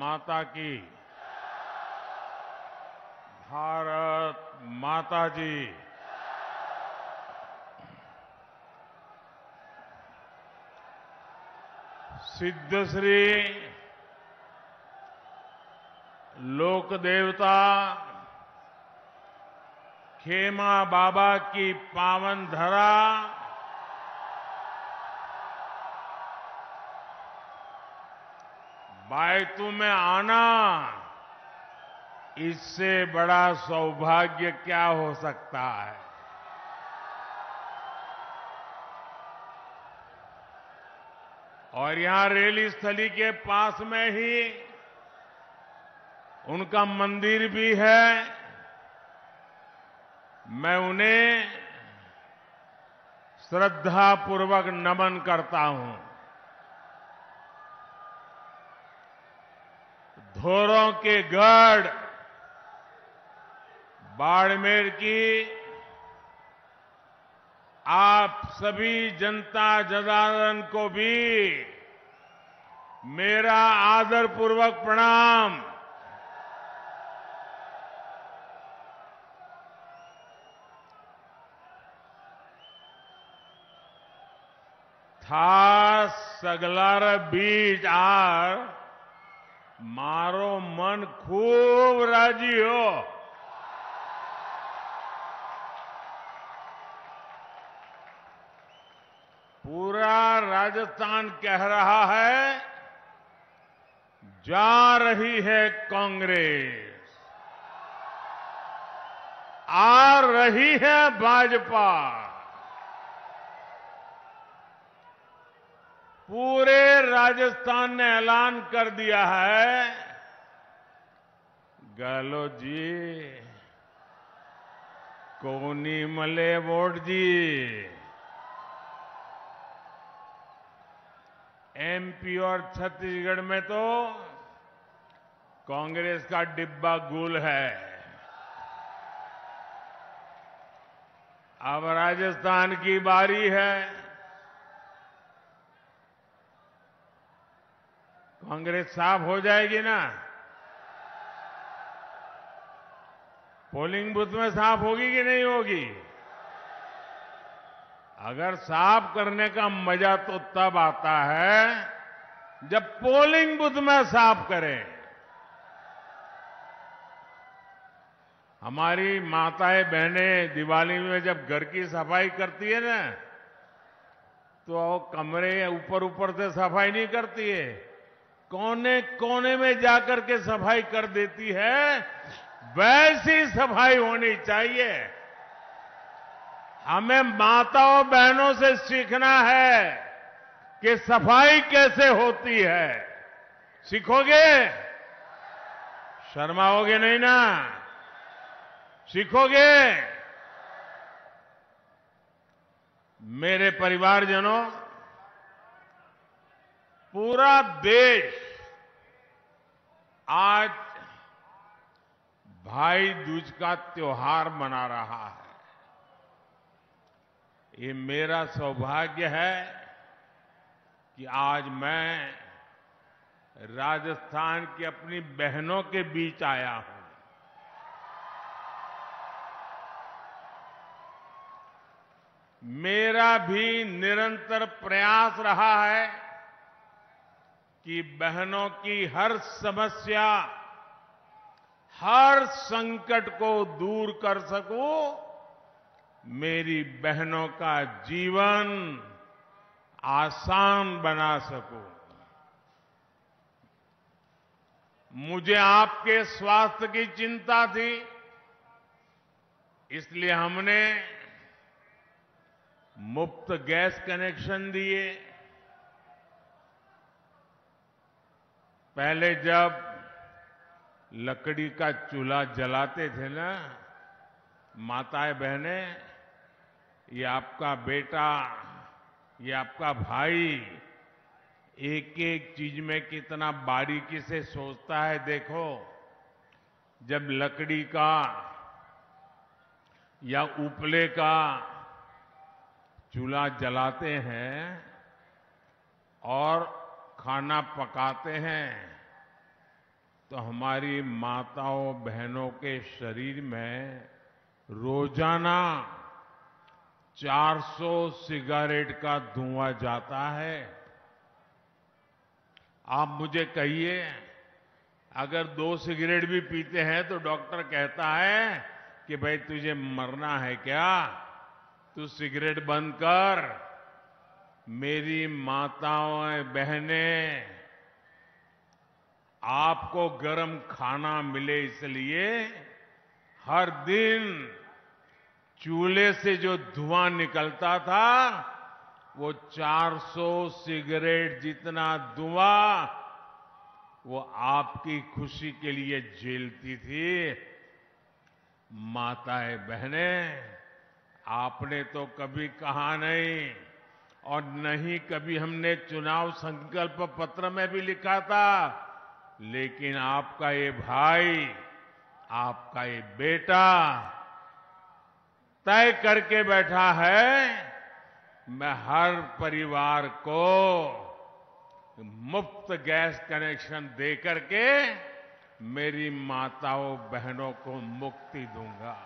माता की। भारत माता जी। सिद्धश्री लोक देवता खेमा बाबा की पावन धरा, बायतू में आना, इससे बड़ा सौभाग्य क्या हो सकता है। और यहां रेली स्थली के पास में ही उनका मंदिर भी है। मैं उन्हें श्रद्धापूर्वक नमन करता हूं। धोरों के गढ़ बाड़मेर की आप सभी जनता जनार्दन को भी मेरा आदरपूर्वक प्रणाम। था सगलार बीज आर मारो मन खूब राजी हो। पूरा राजस्थान कह रहा है, जा रही है कांग्रेस, आ रही है भाजपा। पूरे राजस्थान ने ऐलान कर दिया है, गहलोत जी कोनी मले वोट जी। एमपी और छत्तीसगढ़ में तो कांग्रेस का डिब्बा गुल है। अब राजस्थान की बारी है। कांग्रेस साफ हो जाएगी ना? पोलिंग बूथ में साफ होगी कि नहीं होगी? अगर साफ करने का मजा तो तब आता है जब पोलिंग बूथ में साफ करें। हमारी माताएं बहनें दिवाली में जब घर की सफाई करती है ना, तो कमरे ऊपर ऊपर से सफाई नहीं करती है, कोने कोने में जाकर के सफाई कर देती है। वैसी सफाई होनी चाहिए। हमें माताओं बहनों से सीखना है कि सफाई कैसे होती है। सीखोगे? शर्माओगे नहीं ना? सीखोगे? मेरे परिवारजनों, पूरा देश आज भाई दूज का त्योहार मना रहा है। ये मेरा सौभाग्य है कि आज मैं राजस्थान की अपनी बहनों के बीच आया हूं। मेरा भी निरंतर प्रयास रहा है कि बहनों की हर समस्या, हर संकट को दूर कर सकूं, मेरी बहनों का जीवन आसान बना सकूं। मुझे आपके स्वास्थ्य की चिंता थी, इसलिए हमने मुफ्त गैस कनेक्शन दिए। पहले जब लकड़ी का चूल्हा जलाते थे ना, माताएं बहनें, ये आपका बेटा, ये आपका भाई एक एक चीज में कितना बारीकी से सोचता है। देखो, जब लकड़ी का या उपले का चूल्हा जलाते हैं और खाना पकाते हैं, तो हमारी माताओं बहनों के शरीर में रोजाना 400 सिगारेट का धुआं जाता है। आप मुझे कहिए, अगर 2 सिगरेट भी पीते हैं तो डॉक्टर कहता है कि भाई तुझे मरना है क्या, तू सिगरेट बंद कर। मेरी माताओं बहनें, आपको गरम खाना मिले इसलिए हर दिन चूल्हे से जो धुआं निकलता था वो 400 सिगरेट जितना धुआं वो आपकी खुशी के लिए झेलती थी। माताएं बहनें, आपने तो कभी कहा नहीं और नहीं कभी हमने चुनाव संकल्प पत्र में भी लिखा था, लेकिन आपका ये भाई, आपका ये बेटा तय करके बैठा है, मैं हर परिवार को मुफ्त गैस कनेक्शन दे करके मेरी माताओं बहनों को मुक्ति दूंगा।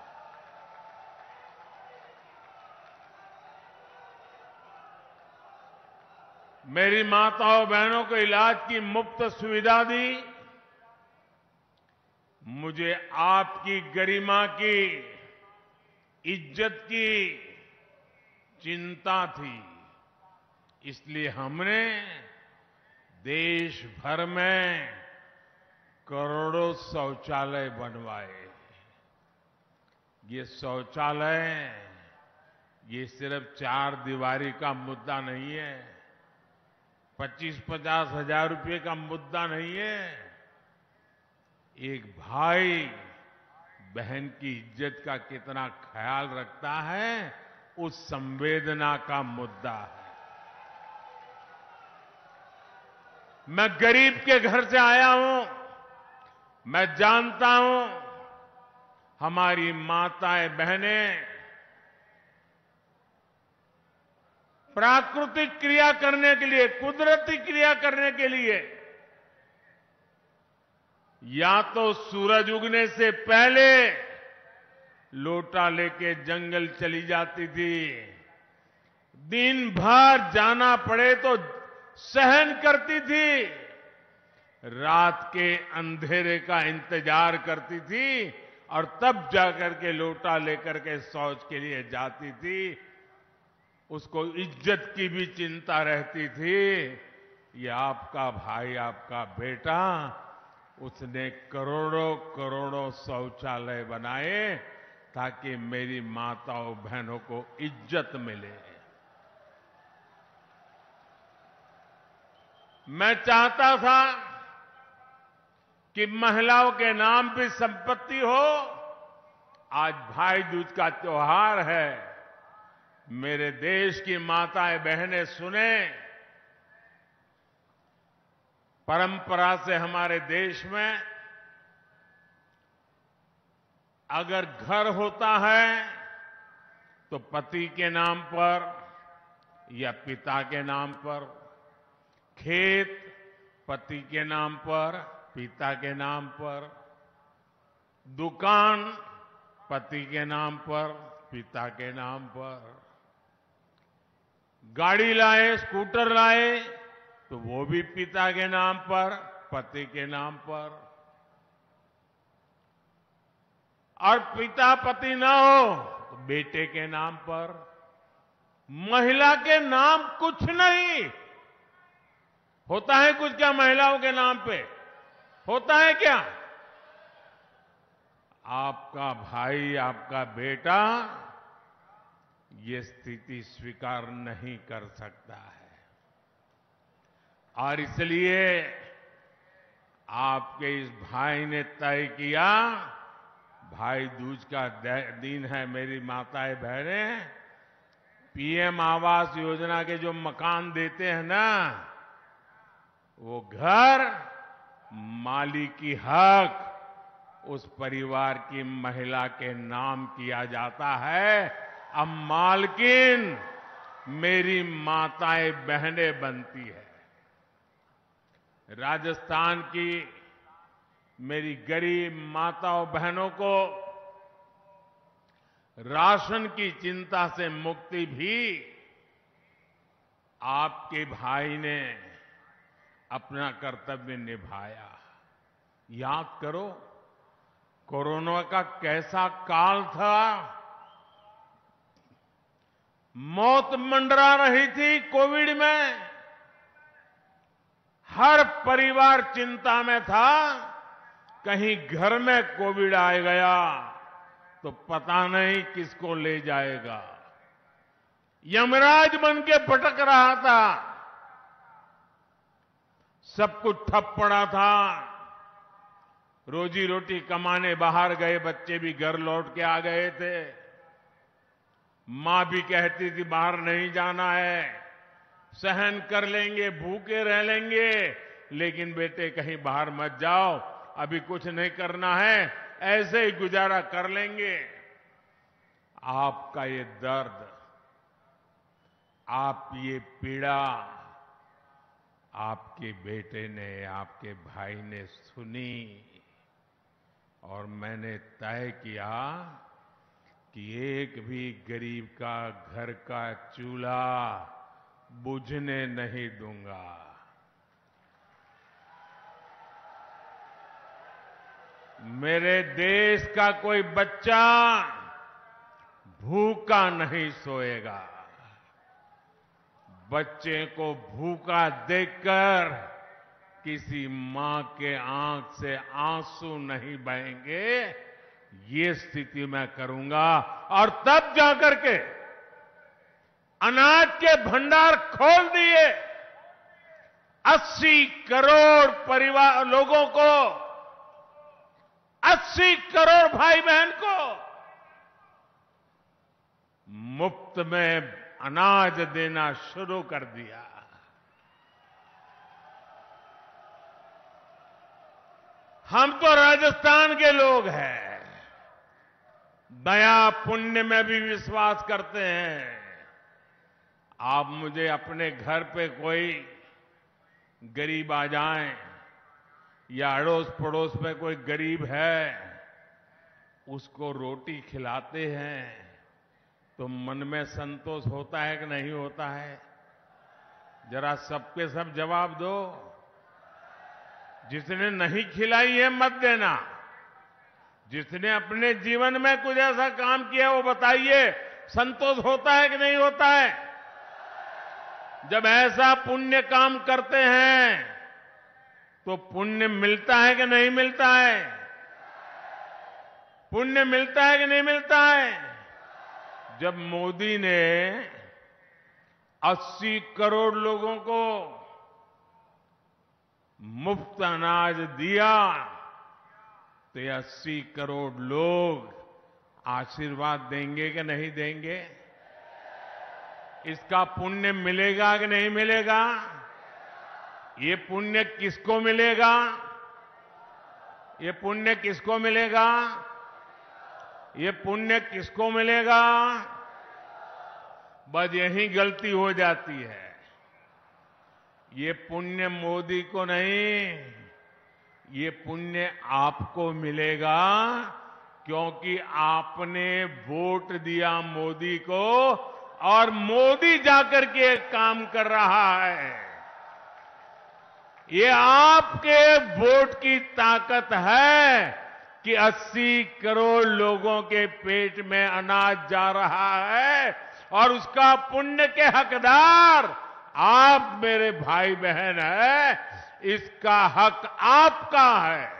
मेरी माताओं बहनों को इलाज की मुफ्त सुविधा दी। मुझे आपकी गरिमा की, इज्जत की चिंता थी, इसलिए हमने देश भर में करोड़ों शौचालय बनवाए। ये शौचालय ये सिर्फ 4 दीवारी का मुद्दा नहीं है, 25-50 हजार रुपये का मुद्दा नहीं है। एक भाई बहन की इज्जत का कितना ख्याल रखता है, उस संवेदना का मुद्दा है। मैं गरीब के घर से आया हूं, मैं जानता हूं हमारी माताएं बहनें प्राकृतिक क्रिया करने के लिए, कुदरती क्रिया करने के लिए या तो सूरज उगने से पहले लोटा लेके जंगल चली जाती थी, दिन भर जाना पड़े तो सहन करती थी, रात के अंधेरे का इंतजार करती थी और तब जाकर के लोटा लेकर के शौच के लिए जाती थी। उसको इज्जत की भी चिंता रहती थी। ये आपका भाई, आपका बेटा, उसने करोड़ों करोड़ों शौचालय बनाए ताकि मेरी माताओं बहनों को इज्जत मिले। मैं चाहता था कि महिलाओं के नाम भी संपत्ति हो। आज भाई दूज का त्योहार है, मेरे देश की माताएं बहनें सुने, परंपरा से हमारे देश में अगर घर होता है तो पति के नाम पर या पिता के नाम पर, खेत पति के नाम पर, पिता के नाम पर, दुकान पति के नाम पर, पिता के नाम पर, गाड़ी लाए, स्कूटर लाए तो वो भी पिता के नाम पर, पति के नाम पर। और पिता पति ना हो तो बेटे के नाम पर। महिला के नाम कुछ नहीं होता है। कुछ क्या महिलाओं के नाम पे होता है क्या? आपका भाई, आपका बेटा ये स्थिति स्वीकार नहीं कर सकता है और इसलिए आपके इस भाई ने तय किया, भाई दूज का दिन है, मेरी माताएं बहनें, पीएम आवास योजना के जो मकान देते हैं ना, वो घर मालिकी हक उस परिवार की महिला के नाम किया जाता है। अब मालकिन मेरी माताएं बहनें बनती है। राजस्थान की मेरी गरीब माताओं बहनों को राशन की चिंता से मुक्ति भी आपके भाई ने अपना कर्तव्य निभाया। याद करो, कोरोना का कैसा काल था। मौत मंडरा रही थी कोविड में। हर परिवार चिंता में था, कहीं घर में कोविड आ गया तो पता नहीं किसको ले जाएगा। यमराज बन के भटक रहा था। सब कुछ ठप पड़ा था। रोजी रोटी कमाने बाहर गए बच्चे भी घर लौट के आ गए थे। मां भी कहती थी बाहर नहीं जाना है, सहन कर लेंगे, भूखे रह लेंगे, लेकिन बेटे कहीं बाहर मत जाओ, अभी कुछ नहीं करना है, ऐसे ही गुजारा कर लेंगे। आपका ये दर्द, आप ये पीड़ा आपके बेटे ने, आपके भाई ने सुनी और मैंने तय किया कि एक भी गरीब का घर का चूल्हा बुझने नहीं दूंगा। मेरे देश का कोई बच्चा भूखा नहीं सोएगा। बच्चे को भूखा देखकर किसी मां के आंख से आंसू नहीं बहेंगे, ये स्थिति मैं करूंगा। और तब जाकर के अनाज के भंडार खोल दिए। 80 करोड़ परिवार लोगों को, 80 करोड़ भाई बहन को मुफ्त में अनाज देना शुरू कर दिया। हम तो राजस्थान के लोग हैं, दया पुण्य में भी विश्वास करते हैं। आप मुझे अपने घर पे कोई गरीब आ जाए या अड़ोस पड़ोस में कोई गरीब है, उसको रोटी खिलाते हैं तो मन में संतोष होता है कि नहीं होता है? जरा सबके सब जवाब दो। जिसने नहीं खिलाई है मत देना, जिसने अपने जीवन में कुछ ऐसा काम किया वो बताइए, संतोष होता है कि नहीं होता है? जब ऐसा पुण्य काम करते हैं तो पुण्य मिलता है कि नहीं मिलता है? पुण्य मिलता है कि नहीं मिलता है? जब मोदी ने 80 करोड़ लोगों को मुफ्त अनाज दिया तो ये 80 करोड़ लोग आशीर्वाद देंगे कि नहीं देंगे? इसका पुण्य मिलेगा कि नहीं मिलेगा? ये पुण्य किसको मिलेगा? ये पुण्य किसको मिलेगा? ये पुण्य किसको मिलेगा? बस यही गलती हो जाती है। ये पुण्य मोदी को नहीं, ये पुण्य आपको मिलेगा, क्योंकि आपने वोट दिया मोदी को और मोदी जाकर के काम कर रहा है। ये आपके वोट की ताकत है कि 80 करोड़ लोगों के पेट में अनाज जा रहा है और उसका पुण्य के हकदार आप मेरे भाई बहन हैं। इसका हक आपका है।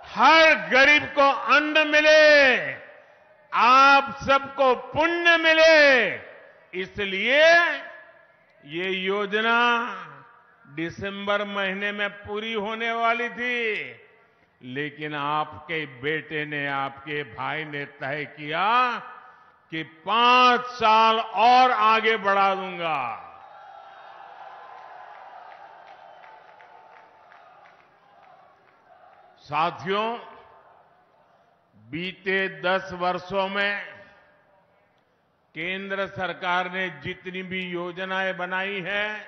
हर गरीब को अन्न मिले, आप सबको पुण्य मिले, इसलिए ये योजना दिसंबर महीने में पूरी होने वाली थी, लेकिन आपके बेटे ने, आपके भाई ने तय किया कि 5 साल और आगे बढ़ा दूंगा। साथियों, बीते 10 वर्षों में केंद्र सरकार ने जितनी भी योजनाएं बनाई है,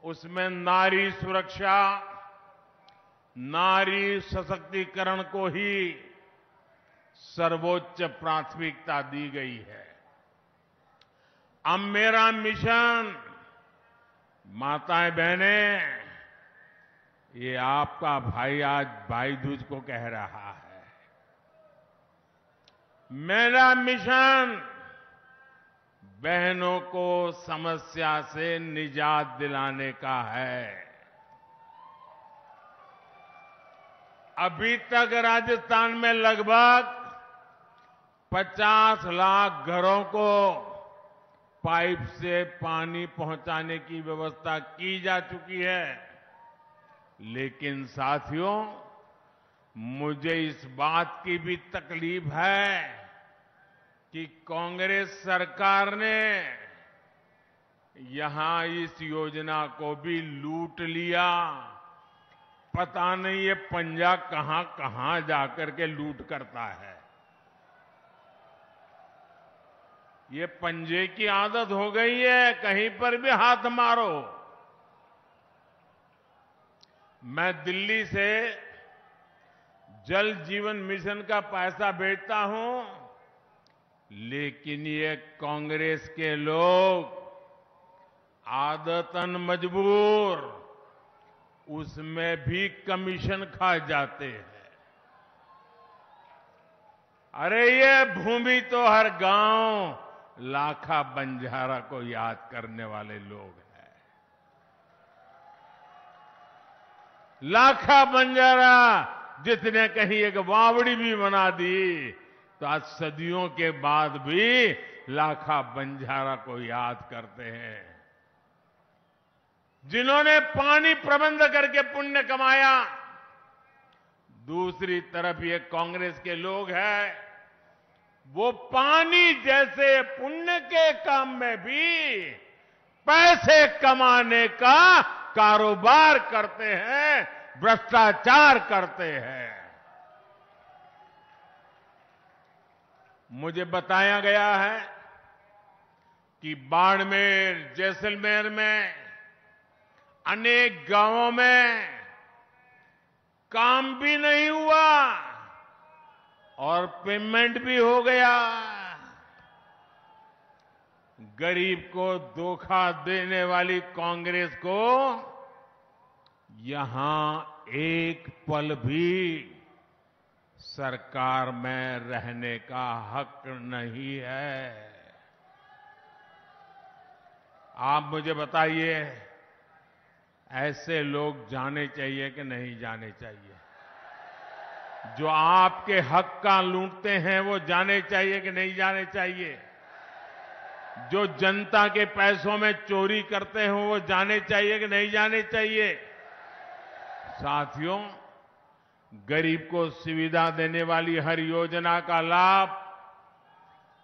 उसमें नारी सुरक्षा, नारी सशक्तिकरण को ही सर्वोच्च प्राथमिकता दी गई है। अब मेरा मिशन, माताएं बहनें, ये आपका भाई आज भाई दूज को कह रहा है। मेरा मिशन बहनों को समस्या से निजात दिलाने का है। अभी तक राजस्थान में लगभग 50 लाख घरों को पाइप से पानी पहुंचाने की व्यवस्था की जा चुकी है। लेकिन साथियों, मुझे इस बात की भी तकलीफ है कि कांग्रेस सरकार ने यहां इस योजना को भी लूट लिया। पता नहीं ये पंजा कहां कहां जाकर के लूट करता है। ये पंजे की आदत हो गई है, कहीं पर भी हाथ मारो। मैं दिल्ली से जल जीवन मिशन का पैसा भेजता हूं, लेकिन ये कांग्रेस के लोग आदतन मजबूर उसमें भी कमीशन खा जाते हैं। अरे ये भूमि तो हर गांव लाखा बंजारा को याद करने वाले लोग हैं। लाखा बंजारा जिसने कहीं एक वावड़ी भी बना दी, तो आज सदियों के बाद भी लाखा बंजारा को याद करते हैं। जिन्होंने पानी प्रबंध करके पुण्य कमाया, दूसरी तरफ ये कांग्रेस के लोग हैं, वो पानी जैसे पुण्य के काम में भी पैसे कमाने का कारोबार करते हैं, भ्रष्टाचार करते हैं। मुझे बताया गया है कि बाड़मेर, जैसलमेर में अनेक गांवों में काम भी नहीं हुआ और पेमेंट भी हो गया। गरीब को धोखा देने वाली कांग्रेस को यहां एक पल भी सरकार में रहने का हक नहीं है। आप मुझे बताइए, ऐसे लोग जाने चाहिए कि नहीं जाने चाहिए? जो आपके हक का लूटते हैं वो जाने चाहिए कि नहीं जाने चाहिए? जो जनता के पैसों में चोरी करते हैं वो जाने चाहिए कि नहीं जाने चाहिए? साथियों, गरीब को सुविधा देने वाली हर योजना का लाभ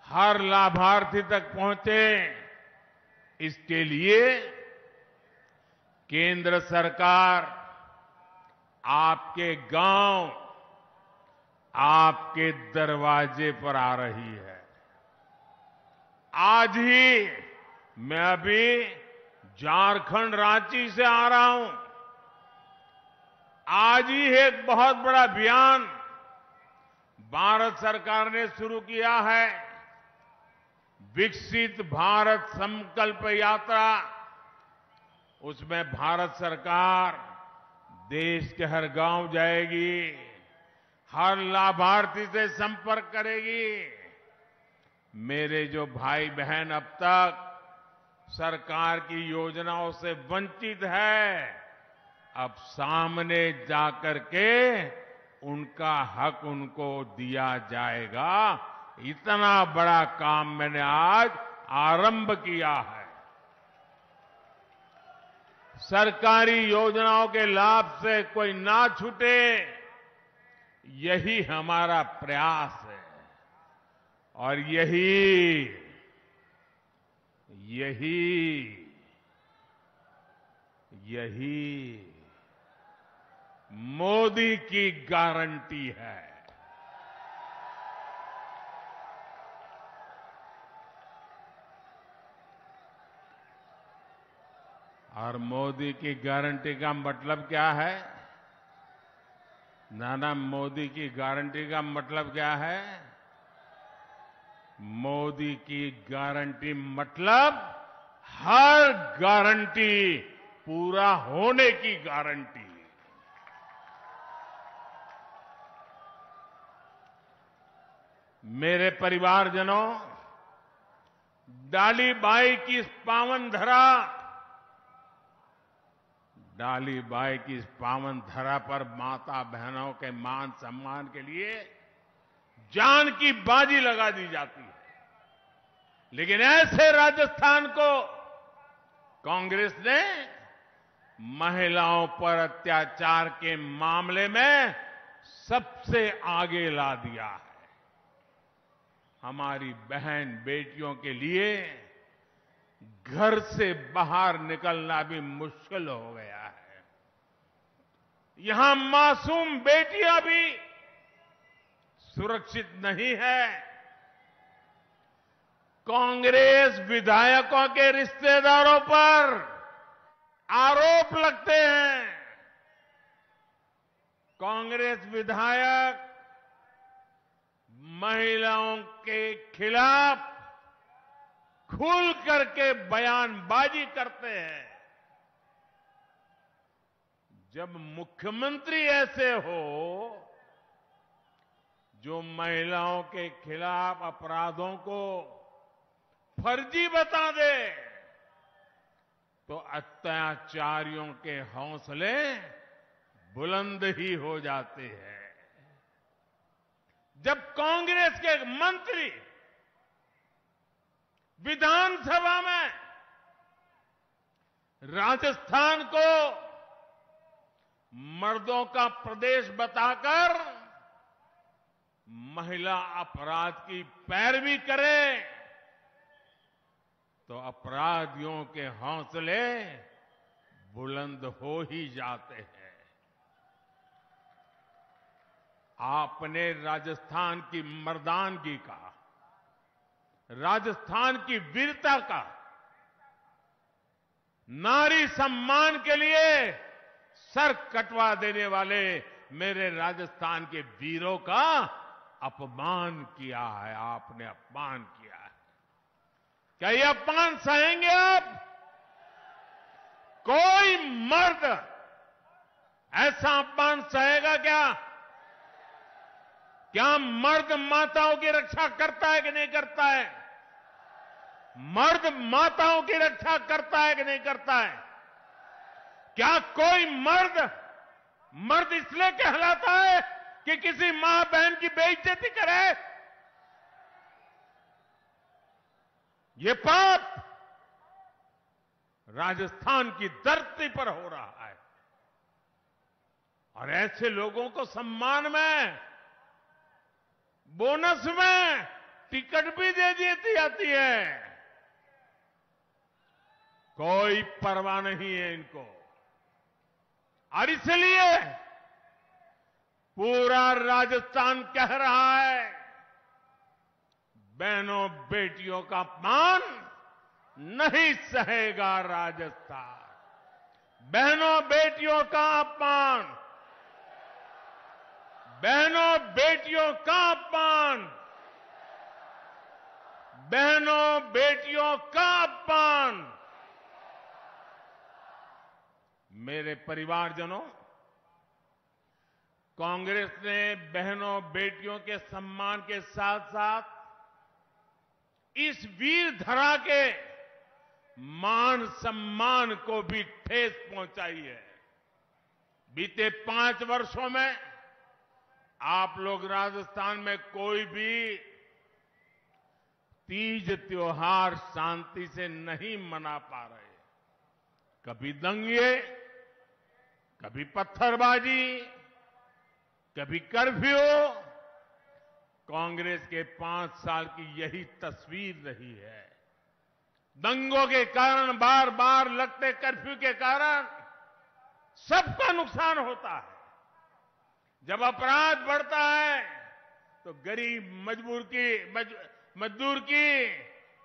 हर लाभार्थी तक पहुंचे, इसके लिए केंद्र सरकार आपके गांव, आपके दरवाजे पर आ रही है। आज ही मैं अभी झारखंड रांची से आ रहा हूं। आज ही एक बहुत बड़ा अभियान भारत सरकार ने शुरू किया है, विकसित भारत संकल्प यात्रा। उसमें भारत सरकार देश के हर गांव जाएगी, हर लाभार्थी से संपर्क करेगी। मेरे जो भाई बहन अब तक सरकार की योजनाओं से वंचित है, अब सामने जाकर के उनका हक उनको दिया जाएगा। इतना बड़ा काम मैंने आज आरंभ किया है। सरकारी योजनाओं के लाभ से कोई ना छूटे, यही हमारा प्रयास है। और यही मोदी की गारंटी है। और मोदी की गारंटी का मतलब क्या है? नाना, मोदी की गारंटी का मतलब क्या है? मोदी की गारंटी मतलब हर गारंटी पूरा होने की गारंटी। मेरे परिवारजनों, डाली बाई की इस पावन धरा, डाली बाई की इस पावन धरा पर माता बहनों के मान सम्मान के लिए जान की बाजी लगा दी जाती है। लेकिन ऐसे राजस्थान को कांग्रेस ने महिलाओं पर अत्याचार के मामले में सबसे आगे ला दिया है। हमारी बहन बेटियों के लिए घर से बाहर निकलना भी मुश्किल हो गया है। यहां मासूम बेटियां भी सुरक्षित नहीं है। कांग्रेस विधायकों के रिश्तेदारों पर आरोप लगते हैं। कांग्रेस विधायक महिलाओं के खिलाफ खुल करके बयानबाजी करते हैं। जब मुख्यमंत्री ऐसे हो जो महिलाओं के खिलाफ अपराधों को फर्जी बता दे, तो अत्याचारियों के हौसले बुलंद ही हो जाते हैं। जब कांग्रेस के मंत्री विधानसभा में राजस्थान को मर्दों का प्रदेश बताकर महिला अपराध की पैरवी करे, तो अपराधियों के हौसले बुलंद हो ही जाते हैं। आपने राजस्थान की मर्दानगी का, राजस्थान की वीरता का, नारी सम्मान के लिए सर कटवा देने वाले मेरे राजस्थान के वीरों का अपमान किया है। आपने अपमान किया है। क्या ये अपमान सहेंगे आप? कोई मर्द ऐसा अपमान सहेगा क्या? क्या मर्द माताओं की रक्षा करता है कि नहीं करता है? मर्द माताओं की रक्षा करता है कि नहीं करता है? क्या कोई मर्द इसलिए कहलाता है कि किसी मां बहन की बेइज्जती करे? ये पाप राजस्थान की धरती पर हो रहा है। और ऐसे लोगों को सम्मान में, बोनस में टिकट भी दे दी जाती है। कोई परवाह नहीं है इनको। और इसलिए पूरा राजस्थान कह रहा है, बहनों बेटियों का अपमान नहीं सहेगा राजस्थान। बहनों बेटियों का अपमान, बहनों बेटियों का अपमान, बहनों बेटियों का अपमान। मेरे परिवारजनों, कांग्रेस ने बहनों बेटियों के सम्मान के साथ साथ इस वीर धरा के मान सम्मान को भी ठेस पहुंचाई है। बीते 5 वर्षों में आप लोग राजस्थान में कोई भी तीज त्योहार शांति से नहीं मना पा रहे। कभी दंगे, कभी पत्थरबाजी, कभी कर्फ्यू। कांग्रेस के 5 साल की यही तस्वीर रही है। दंगों के कारण, बार बार लगते कर्फ्यू के कारण सबका नुकसान होता है। जब अपराध बढ़ता है तो गरीब मजदूर की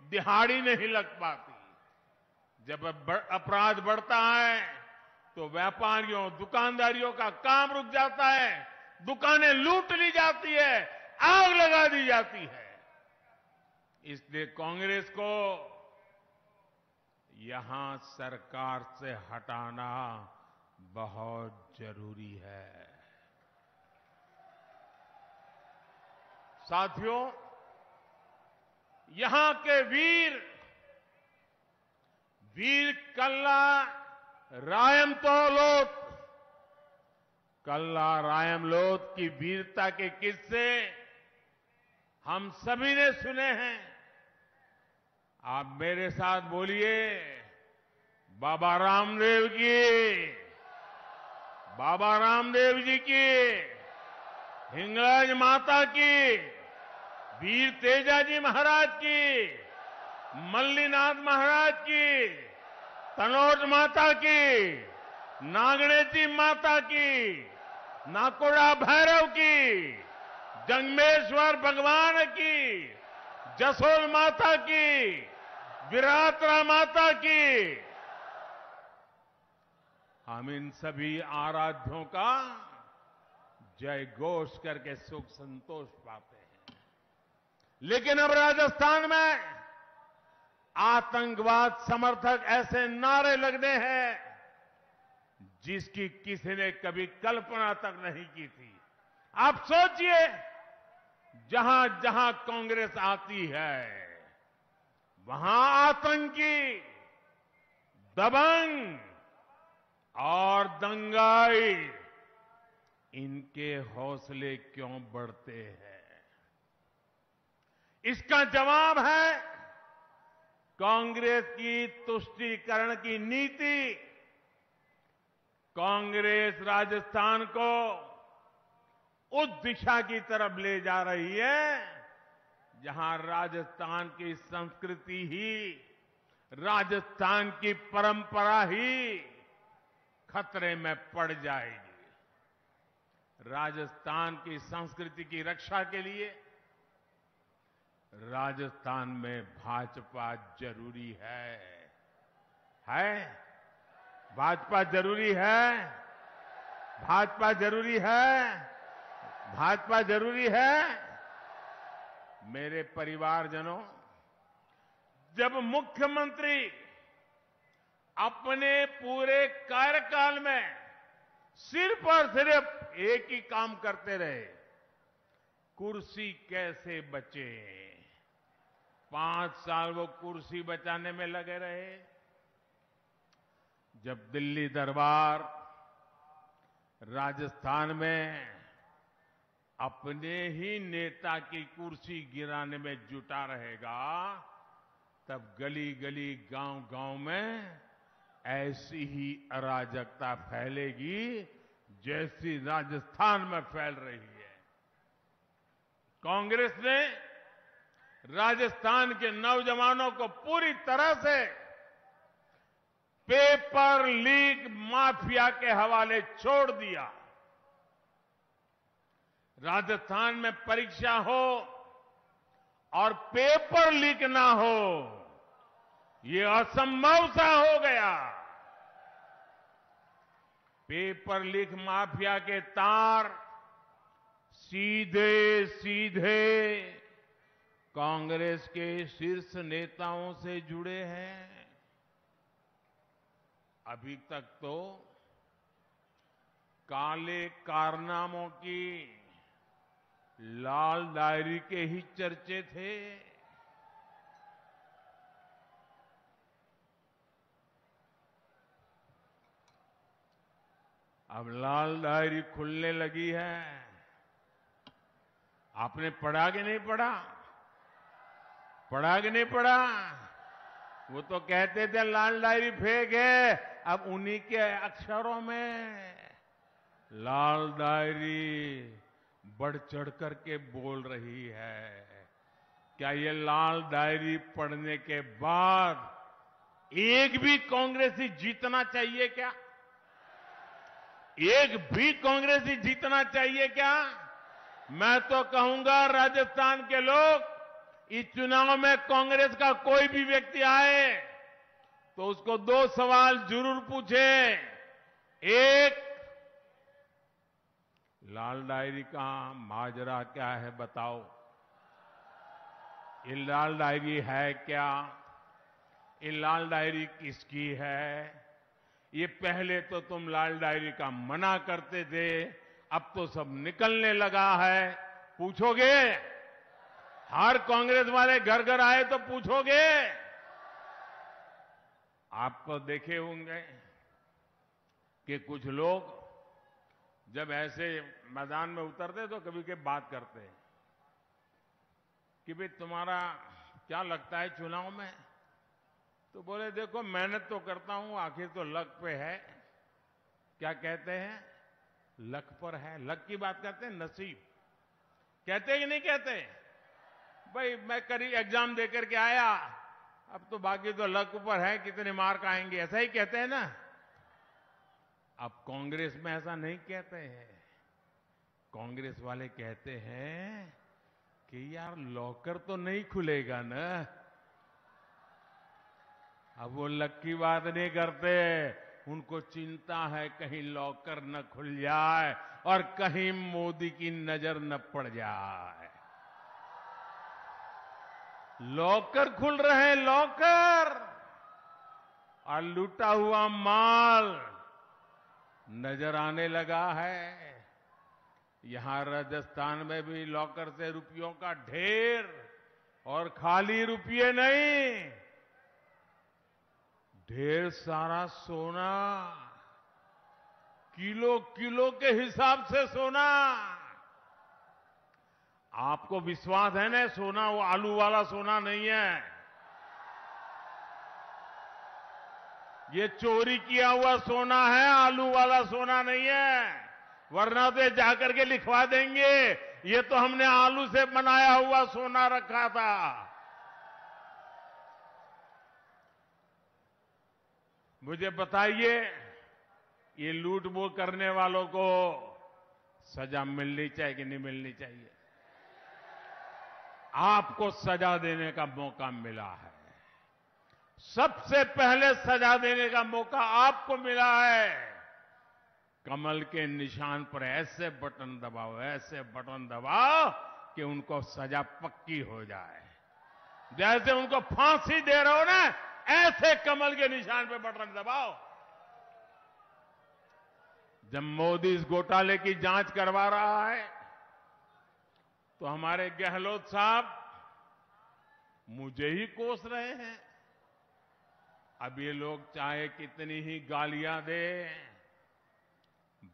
दिहाड़ी नहीं लग पाती। जब अपराध बढ़ता है तो व्यापारियों दुकानदारियों का काम रुक जाता है, दुकानें लूट ली जाती है, आग लगा दी जाती है। इसलिए कांग्रेस को यहां सरकार से हटाना बहुत जरूरी है। साथियों, यहां के वीर कल्ला रायमलोट की वीरता के किस्से हम सभी ने सुने हैं। आप मेरे साथ बोलिए, बाबा रामदेव जी की, हिंगलाज माता की, वीर तेजाजी महाराज की, मल्लीनाथ महाराज की, तनोज माता की, नागणेती माता की, नाकोड़ा भैरव की, जंगमेश्वर भगवान की, जसोल माता की, विराटरा माता की। हम इन सभी आराध्यों का जय घोष करके सुख संतोष पाते हैं। लेकिन अब राजस्थान में आतंकवाद समर्थक ऐसे नारे लगने हैं जिसकी किसी ने कभी कल्पना तक नहीं की थी। आप सोचिए, जहां जहां कांग्रेस आती है वहां आतंकी, दबंग और दंगाई, इनके हौसले क्यों बढ़ते हैं? इसका जवाब है कांग्रेस की तुष्टीकरण की नीति। कांग्रेस राजस्थान को उस दिशा की तरफ ले जा रही है जहां राजस्थान की संस्कृति ही, राजस्थान की परंपरा ही खतरे में पड़ जाएगी। राजस्थान की संस्कृति की रक्षा के लिए राजस्थान में भाजपा जरूरी है? भाजपा जरूरी है? भाजपा जरूरी है? भाजपा जरूरी है? मेरे परिवारजनों, जब मुख्यमंत्री अपने पूरे कार्यकाल में सिर्फ और सिर्फ एक ही काम करते रहे, कुर्सी कैसे बचे। 5 साल वो कुर्सी बचाने में लगे रहे। जब दिल्ली दरबार राजस्थान में अपने ही नेता की कुर्सी गिराने में जुटा रहेगा, तब गली गली गांव गांव में ऐसी ही अराजकता फैलेगी जैसी राजस्थान में फैल रही है। कांग्रेस ने राजस्थान के नौजवानों को पूरी तरह से पेपर लीक माफिया के हवाले छोड़ दिया। राजस्थान में परीक्षा हो और पेपर लीक ना हो, ये असंभव सा हो गया। पेपर लीक माफिया के तार सीधे सीधे कांग्रेस के शीर्ष नेताओं से जुड़े हैं। अभी तक तो काले कारनामों की लाल डायरी के ही चर्चे थे। अब लाल डायरी खुलने लगी है। आपने पढ़ा कि नहीं पढ़ा? पढ़ा कि नहीं पढ़ा? वो तो कहते थे लाल डायरी फेक है, अब उन्हीं के अक्षरों में लाल डायरी बढ़ चढ़ करके बोल रही है। क्या ये लाल डायरी पढ़ने के बाद एक भी कांग्रेसी जीतना चाहिए क्या? एक भी कांग्रेसी जीतना चाहिए क्या? मैं तो कहूंगा राजस्थान के लोग, इस चुनाव में कांग्रेस का कोई भी व्यक्ति आए तो उसको 2 सवाल जरूर पूछे। एक, लाल डायरी का माजरा क्या है बताओ, ये लाल डायरी है क्या, ये लाल डायरी किसकी है। ये पहले तो तुम लाल डायरी का मना करते थे, अब तो सब निकलने लगा है। पूछोगे? हर कांग्रेस वाले घर घर आए तो पूछोगे? आप तो देखे होंगे कि कुछ लोग जब ऐसे मैदान में उतरते तो कभी कभी बात करते कि भाई तुम्हारा क्या लगता है चुनाव में, तो बोले देखो मेहनत तो करता हूं, आखिर तो लक पे है। क्या कहते हैं? लक पर है। लक की बात करते हैं, नसीब कहते हैं कि नहीं कहते? भाई मैं करीब एग्जाम देकर के आया, अब तो बाकी तो लक पर है, कितने मार्क आएंगे, ऐसा ही कहते हैं ना। अब कांग्रेस में ऐसा नहीं कहते हैं। कांग्रेस वाले कहते हैं कि यार लॉकर तो नहीं खुलेगा ना। अब वो लक की बात नहीं करते, उनको चिंता है कहीं लॉकर न खुल जाए और कहीं मोदी की नजर न पड़ जाए। लॉकर खुल रहे हैं, लॉकर, और लूटा हुआ माल नजर आने लगा है। यहां राजस्थान में भी लॉकर से रुपयों का ढेर, और खाली रुपये नहीं, ढेर सारा सोना, किलो किलो के हिसाब से सोना। आपको विश्वास है ना, सोना वो आलू वाला सोना नहीं है, ये चोरी किया हुआ सोना है, आलू वाला सोना नहीं है। वरना तो जाकर के लिखवा देंगे ये तो हमने आलू से बनाया हुआ सोना रखा था। मुझे बताइए, ये लूट मोह करने वालों को सजा मिलनी चाहिए कि नहीं मिलनी चाहिए? आपको सजा देने का मौका मिला है, सबसे पहले सजा देने का मौका आपको मिला है। कमल के निशान पर ऐसे बटन दबाओ, ऐसे बटन दबाओ कि उनको सजा पक्की हो जाए। जैसे उनको फांसी दे रहे हो ना, ऐसे कमल के निशान पर बटन दबाओ। जब मोदी इस घोटाले की जांच करवा रहा है तो हमारे गहलोत साहब मुझे ही कोस रहे हैं। अब ये लोग चाहे कितनी ही गालियां दे,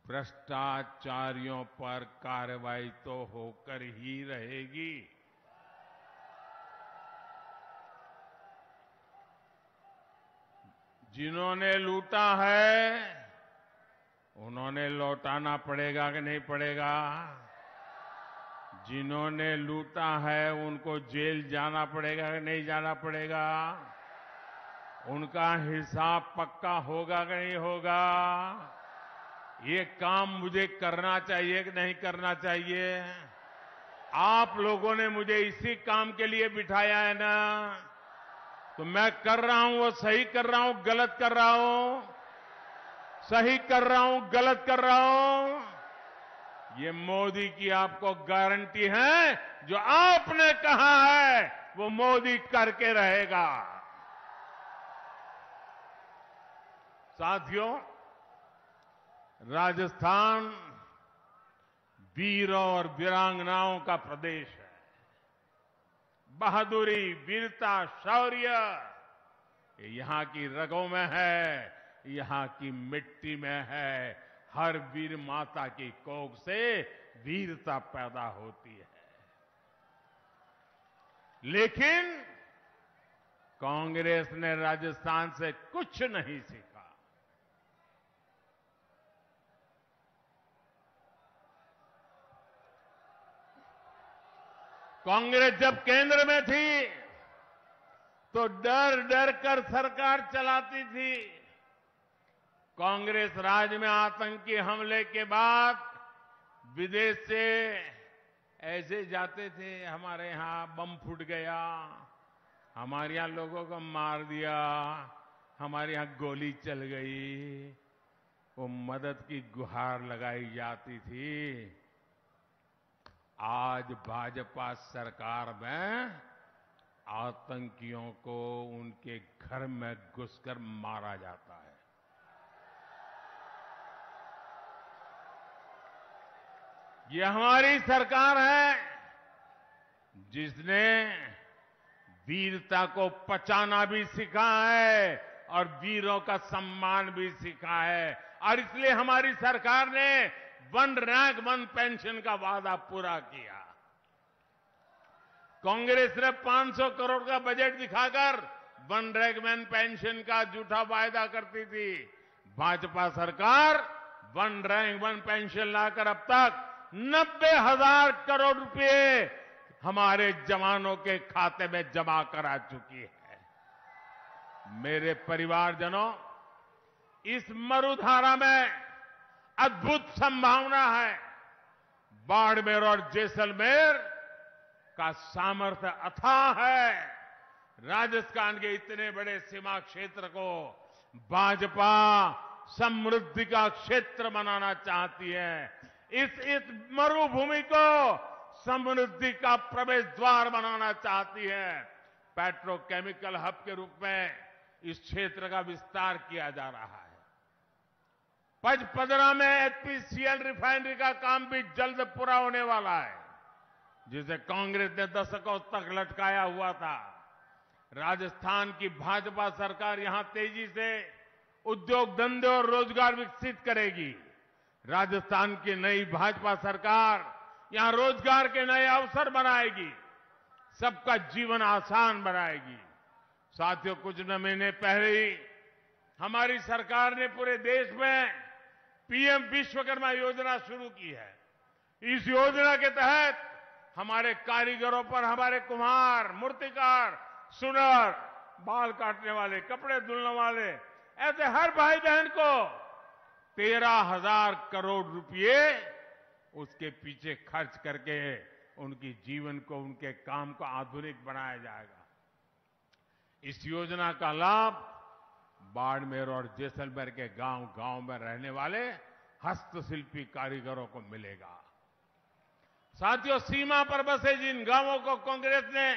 भ्रष्टाचारियों पर कार्रवाई तो होकर ही रहेगी। जिन्होंने लूटा है उन्होंने लौटाना पड़ेगा कि नहीं पड़ेगा? जिन्होंने लूटा है उनको जेल जाना पड़ेगा कि नहीं जाना पड़ेगा? उनका हिसाब पक्का होगा कि नहीं होगा? ये काम मुझे करना चाहिए कि नहीं करना चाहिए? आप लोगों ने मुझे इसी काम के लिए बिठाया है ना, तो मैं कर रहा हूं, वो सही कर रहा हूं, गलत कर रहा हूं? सही कर रहा हूं, गलत कर रहा हूं? ये मोदी की आपको गारंटी है, जो आपने कहा है वो मोदी करके रहेगा। साथियों, राजस्थान वीरों और वीरांगनाओं का प्रदेश है। बहादुरी, वीरता, शौर्य ये यहां की रगों में है, यहां की मिट्टी में है। हर वीर माता की कोख से वीरता पैदा होती है। लेकिन कांग्रेस ने राजस्थान से कुछ नहीं सीखा। कांग्रेस जब केंद्र में थी तो डर डर कर सरकार चलाती थी। कांग्रेस राज में आतंकी हमले के बाद विदेश से ऐसे जाते थे, हमारे यहां बम फूट गया, हमारे यहां लोगों को मार दिया, हमारे यहां गोली चल गई, वो मदद की गुहार लगाई जाती थी। आज भाजपा सरकार में आतंकियों को उनके घर में घुसकर मारा जाता है। ये हमारी सरकार है जिसने वीरता को पचाना भी सीखा है और वीरों का सम्मान भी सीखा है। और इसलिए हमारी सरकार ने वन रैंक वन पेंशन का वादा पूरा किया। कांग्रेस ने 500 करोड़ का बजट दिखाकर वन रैंक वन पेंशन का झूठा वायदा करती थी। भाजपा सरकार वन रैंक वन पेंशन लाकर अब तक 90,000 करोड़ रुपए हमारे जवानों के खाते में जमा करा चुकी है। मेरे परिवारजनों, इस मरुधारा में अद्भुत संभावना है। बाड़मेर और जैसलमेर का सामर्थ्य अथाह है। राजस्थान के इतने बड़े सीमा क्षेत्र को भाजपा समृद्धि का क्षेत्र बनाना चाहती है। इस मरुभूमि को समृद्धि का प्रवेश द्वार बनाना चाहती है। पेट्रोकेमिकल हब के रूप में इस क्षेत्र का विस्तार किया जा रहा है। पचपदरा में एचपीसीएल रिफाइनरी का काम भी जल्द पूरा होने वाला है, जिसे कांग्रेस ने दशकों तक लटकाया हुआ था। राजस्थान की भाजपा सरकार यहां तेजी से उद्योग धंधे और रोजगार विकसित करेगी। राजस्थान की नई भाजपा सरकार यहां रोजगार के नए अवसर बनाएगी, सबका जीवन आसान बनाएगी। साथियों, कुछ महीने पहले ही हमारी सरकार ने पूरे देश में पीएम विश्वकर्मा योजना शुरू की है। इस योजना के तहत हमारे कारीगरों पर, हमारे कुम्हार, मूर्तिकार, सुनार, बाल काटने वाले, कपड़े धुलने वाले, ऐसे हर भाई बहन को 13,000 करोड़ रुपए उसके पीछे खर्च करके उनकी जीवन को, उनके काम को आधुनिक बनाया जाएगा। इस योजना का लाभ बाड़मेर और जैसलमेर के गांव-गांव में रहने वाले हस्तशिल्पी कारीगरों को मिलेगा। साथियों, सीमा पर बसे जिन गांवों को कांग्रेस ने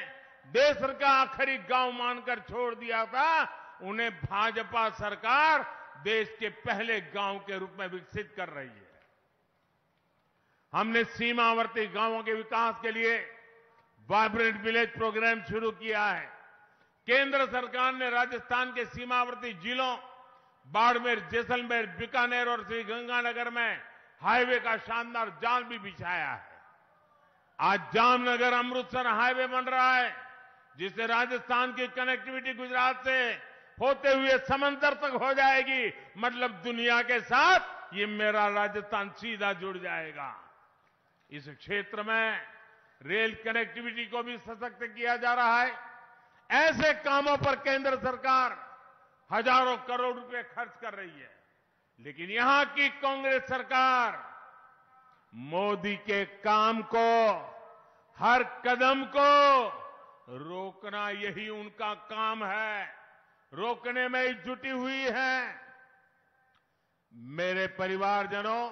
देश का आखिरी गांव मानकर छोड़ दिया था, उन्हें भाजपा सरकार देश के पहले गांव के रूप में विकसित कर रही है। हमने सीमावर्ती गांवों के विकास के लिए वाइब्रेंट विलेज प्रोग्राम शुरू किया है। केंद्र सरकार ने राजस्थान के सीमावर्ती जिलों बाड़मेर, जैसलमेर, बीकानेर और श्रीगंगानगर में हाईवे का शानदार जाल भी बिछाया है। आज जामनगर अमृतसर हाईवे बन रहा है, जिससे राजस्थान की कनेक्टिविटी गुजरात से होते हुए समंदर तक हो जाएगी। मतलब दुनिया के साथ ये मेरा राजस्थान सीधा जुड़ जाएगा। इस क्षेत्र में रेल कनेक्टिविटी को भी सशक्त किया जा रहा है। ऐसे कामों पर केंद्र सरकार हजारों करोड़ रुपए खर्च कर रही है, लेकिन यहां की कांग्रेस सरकार मोदी के काम को, हर कदम को रोकना, यही उनका काम है। रोकने में ही जुटी हुई है। मेरे परिवारजनों,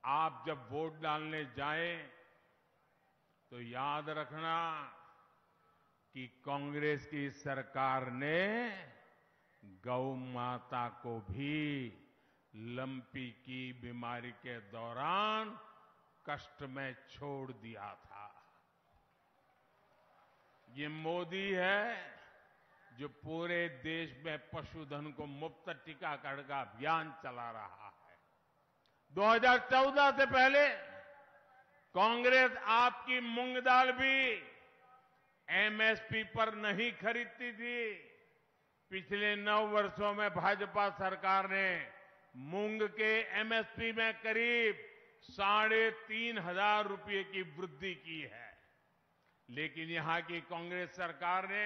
आप जब वोट डालने जाएं तो याद रखना कि कांग्रेस की सरकार ने गौ माता को भी लंपी की बीमारी के दौरान कष्ट में छोड़ दिया था। ये मोदी है जो पूरे देश में पशुधन को मुफ्त टीकाकरण का अभियान चला रहा है। 2014 से पहले कांग्रेस आपकी मूंग दाल भी एमएसपी पर नहीं खरीदती थी। पिछले 9 वर्षों में भाजपा सरकार ने मूंग के एमएसपी में करीब 3,500 रुपये की वृद्धि की है। लेकिन यहां की कांग्रेस सरकार ने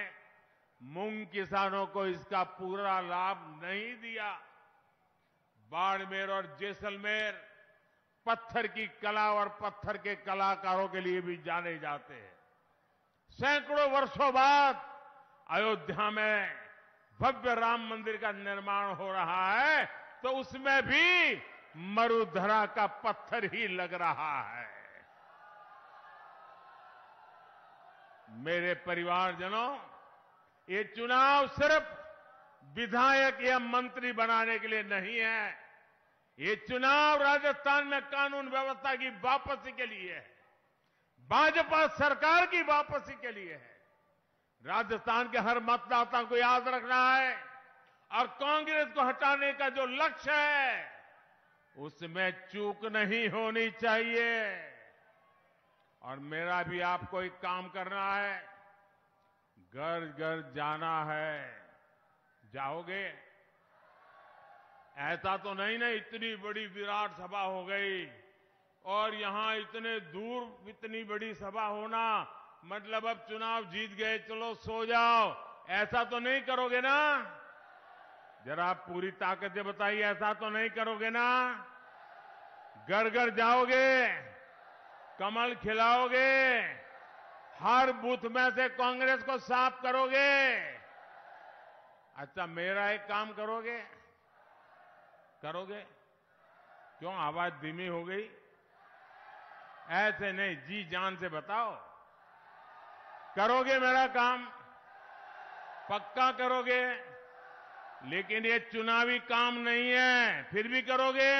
मूंग किसानों को इसका पूरा लाभ नहीं दिया। बाड़मेर और जैसलमेर पत्थर की कला और पत्थर के कलाकारों के लिए भी जाने जाते हैं। सैकड़ों वर्षों बाद अयोध्या में भव्य राम मंदिर का निर्माण हो रहा है तो उसमें भी मरुधरा का पत्थर ही लग रहा है। मेरे परिवारजनों, ये चुनाव सिर्फ विधायक या मंत्री बनाने के लिए नहीं है। ये चुनाव राजस्थान में कानून व्यवस्था की वापसी के लिए है, भाजपा सरकार की वापसी के लिए है। राजस्थान के हर मतदाता को याद रखना है और कांग्रेस को हटाने का जो लक्ष्य है उसमें चूक नहीं होनी चाहिए। और मेरा भी आपको एक काम करना है, घर घर जाना है। जाओगे? ऐसा तो नहीं ना इतनी बड़ी विराट सभा हो गई और यहां इतने दूर इतनी बड़ी सभा होना मतलब अब चुनाव जीत गए चलो सो जाओ, ऐसा तो नहीं करोगे ना? जरा पूरी ताकत से बताइए, ऐसा तो नहीं करोगे ना? घर घर जाओगे, कमल खिलाओगे, हर बूथ में से कांग्रेस को साफ करोगे। अच्छा, मेरा एक काम करोगे? करोगे? क्यों आवाज धीमी हो गई? ऐसे नहीं, जी जान से बताओ, करोगे मेरा काम? पक्का करोगे? लेकिन ये चुनावी काम नहीं है, फिर भी करोगे?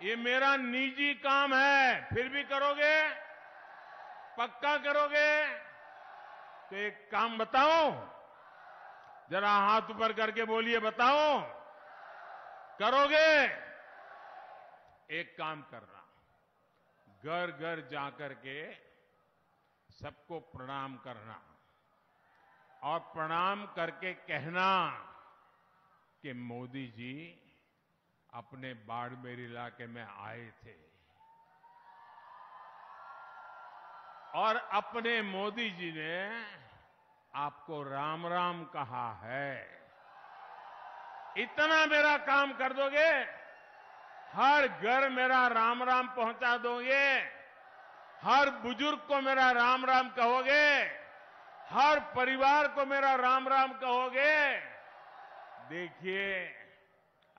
ये मेरा निजी काम है, फिर भी करोगे? पक्का करोगे? तो एक काम बताओ, जरा हाथ ऊपर करके बोलिए, बताओ, करोगे? एक काम करना, घर घर जाकर के सबको प्रणाम करना और प्रणाम करके कहना कि मोदी जी अपने बाड़मेर इलाके में आए थे और अपने मोदी जी ने आपको राम राम कहा है। इतना मेरा काम कर दोगे, हर घर मेरा राम राम पहुंचा दोगे, हर बुजुर्ग को मेरा राम राम कहोगे, हर परिवार को मेरा राम राम कहोगे। देखिए,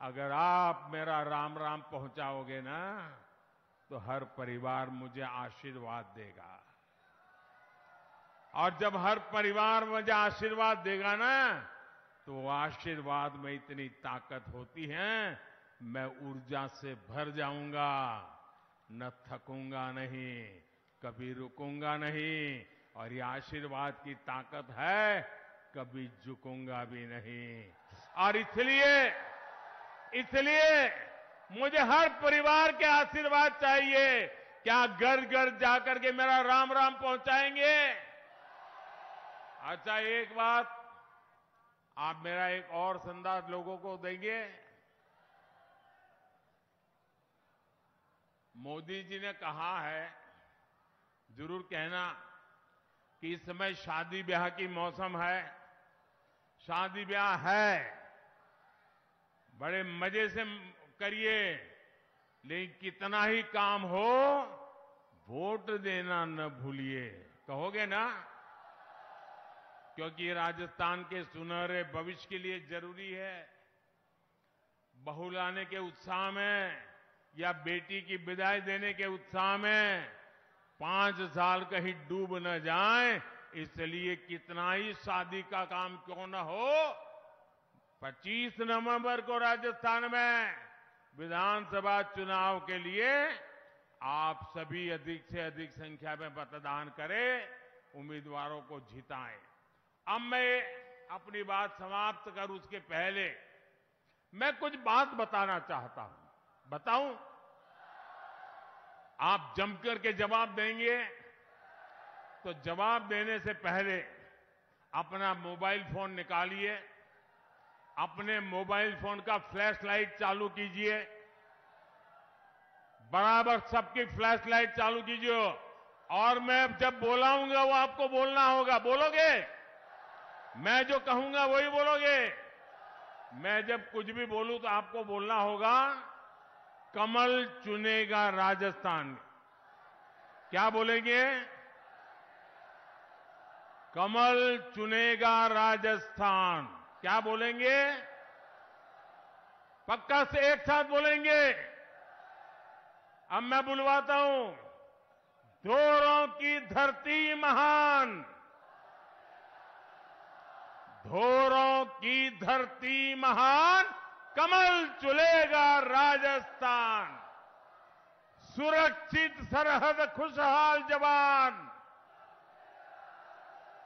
अगर आप मेरा राम राम पहुंचाओगे ना तो हर परिवार मुझे आशीर्वाद देगा और जब हर परिवार मुझे आशीर्वाद देगा ना तो वो आशीर्वाद में इतनी ताकत होती है, मैं ऊर्जा से भर जाऊंगा, न थकूंगा नहीं, कभी रुकूंगा नहीं और ये आशीर्वाद की ताकत है, कभी झुकूंगा भी नहीं। और इसलिए मुझे हर परिवार के आशीर्वाद चाहिए। क्या घर घर जाकर के मेरा राम राम पहुंचाएंगे? अच्छा, एक बात आप मेरा एक और संदेश लोगों को देंगे। मोदी जी ने कहा है, जरूर कहना कि इस समय शादी ब्याह की मौसम है, शादी ब्याह है, बड़े मजे से करिए, लेकिन कितना ही काम हो वोट देना न भूलिए। कहोगे ना? क्योंकि राजस्थान के सुनहरे भविष्य के लिए जरूरी है। बहू लाने के उत्साह में या बेटी की विदाई देने के उत्साह में 5 साल कहीं डूब न जाए, इसलिए कितना ही शादी का काम क्यों न हो, 25 नवंबर को राजस्थान में विधानसभा चुनाव के लिए आप सभी अधिक से अधिक संख्या में मतदान करें, उम्मीदवारों को जिताएं। अब मैं अपनी बात समाप्त करूं उसके पहले मैं कुछ बात बताना चाहता हूं। बताऊं? आप जमकर के जवाब देंगे तो जवाब देने से पहले अपना मोबाइल फोन निकालिए, अपने मोबाइल फोन का फ्लैश लाइट चालू कीजिए, बराबर सबकी फ्लैश लाइट चालू कीजिए और मैं जब बोलाऊंगा वो आपको बोलना होगा। बोलोगे? मैं जो कहूंगा वही बोलोगे। मैं जब कुछ भी बोलूं तो आपको बोलना होगा, कमल चुनेगा राजस्थान। क्या बोलेंगे? कमल चुनेगा राजस्थान। क्या बोलेंगे? पक्का से एक साथ बोलेंगे। अब मैं बुलवाता हूं। धोरों की धरती महान, धोरों की धरती महान, कमल चुलेगा राजस्थान। सुरक्षित सरहद खुशहाल जवान,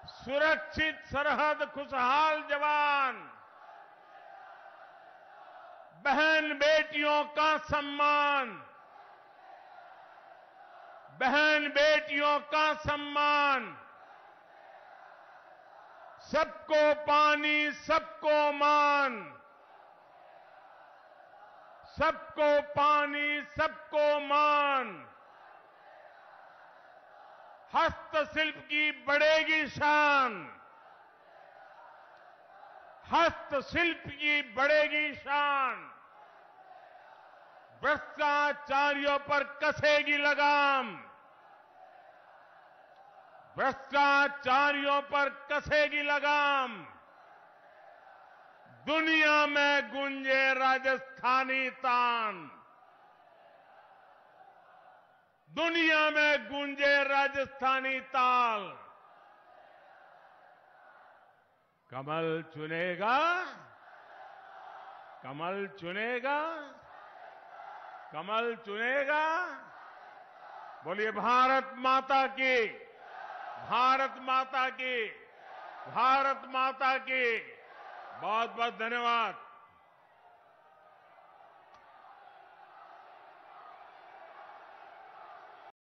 सुरक्षित सरहद खुशहाल जवान। बहन बेटियों का सम्मान, बहन बेटियों का सम्मान। सबको पानी सबको मान, सबको पानी सबको मान। हस्तशिल्प की बढ़ेगी शान, हस्तशिल्प की बढ़ेगी शान। भ्रष्टाचारियों पर कसेगी लगाम, भ्रष्टाचारियों पर कसेगी लगाम। दुनिया में गूंजे राजस्थानी तान, दुनिया में गूंजे राजस्थानी ताल। कमल चुनेगा, कमल चुनेगा, कमल चुनेगा। बोलिए भारत माता की, भारत माता की, भारत माता की। बहुत बहुत धन्यवाद।